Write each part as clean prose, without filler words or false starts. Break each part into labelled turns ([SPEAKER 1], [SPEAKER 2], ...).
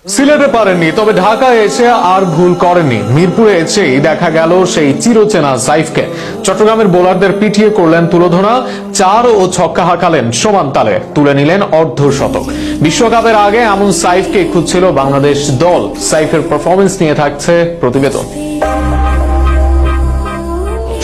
[SPEAKER 1] সিলেটে পারেননি, তবে ঢাকায় এসে আর ভুল করেননি। মিরপুরে এসেই দেখা গেল সেই চিরচেনা সাইফকে। চট্টগ্রামের বোলারদের পিটিয়ে করলেন তুলোধনা, 4 ও ছক্কা হাঁকালেন সমান তালে, তুলে নিলেন অর্ধশতক। বিশ্বকাপের আগে এমন সাইফকে খুঁজছিল বাংলাদেশ দল। সাইফের পারফরমেন্স নিয়ে থাকছে প্রতিবেদন।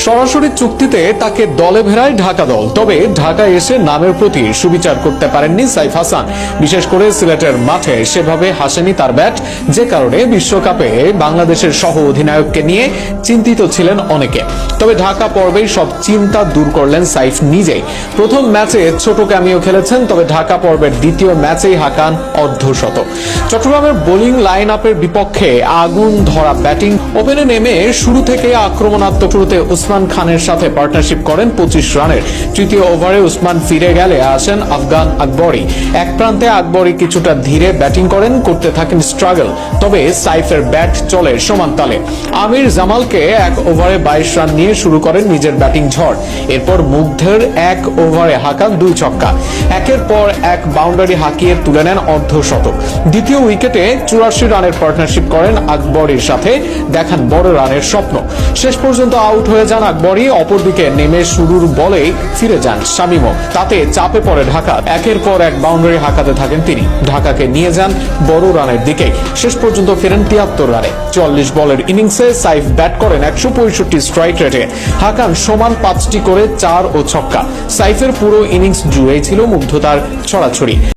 [SPEAKER 1] সরাসরি চুক্তিতে তাকে দলে ভেড়ায় ঢাকা দল, তবে ঢাকায় এসে নামের প্রতি সুবিচার করতে পারেননি সাইফ হাসান। বিশেষ করে সিলেটের মাঠে সেভাবে হাসেনি তার ব্যাট, যে কারণে বিশ্বকাপে বাংলাদেশের সহ অধিনায়ককে নিয়ে চিন্তিত ছিলেন অনেকে। তবে ঢাকা পর্বেই সব চিন্তা দূর করলেন সাইফ নিজেই। প্রথম ম্যাচে ছোট ক্যামিও খেলেছেন, তবে ঢাকা পর্বের দ্বিতীয় ম্যাচেই হাঁকান অর্ধশতক। চট্টগ্রামের বোলিং লাইন আপের বিপক্ষে আগুন ধরা ব্যাটিং ওপেনে নেমে শুরু থেকে আক্রমণাত্মক শুরুতে উসমান খানের সাথে পার্টনারশিপ করেন 25 রানের। তৃতীয় ওভারে উসমান ফিরে গেলে আসেন আফগান আকবরী। এক প্রান্তে আকবরী কিছুটা ধীরে ব্যাটিং করতে থাকেন স্ট্রাগল, তবে সাইফের ব্যাট চলে সমান তালে। আমির জামালকে 1 ওভারে 22 রান নিয়ে শুরু করেন নিজের ব্যাটিং ঝড়। এরপর মুগ্ধের 1 ওভারে হাঁকান 2 ছক্কা, একের পর এক বাউন্ডারি হাঁকিয়ে তুলে নেন অর্ধশতক। দ্বিতীয় উইকেটে 84 রানের পার্টনারশিপ করেন আকবরীর সাথে, দেখান বড় রানের স্বপ্ন। শেষ পর্যন্ত আউট হয়ে যান আকবরী। অপরদিকে নেমে শুরুর বলেই ফিরে যান শামীমও। তাতে চাপে পড়ে ঢাকা, একের পর এক বাউন্ডারি হাঁকাতে থাকেন তিনি। ঢাকাকে নিয়ে যান বড় রানের দিকে, শেষ পর্যন্ত ফেরেন 73 রানে। 44 বলের ইনিংসে সাইফ ব্যাট করেন 165 স্ট্রাইক রেটে, হাঁকান সমান 5টি করে 4 ও ছক্কা। সাইফের পুরো ইনিংস জুড়েই ছিল মুগ্ধতার ছড়াছড়ি।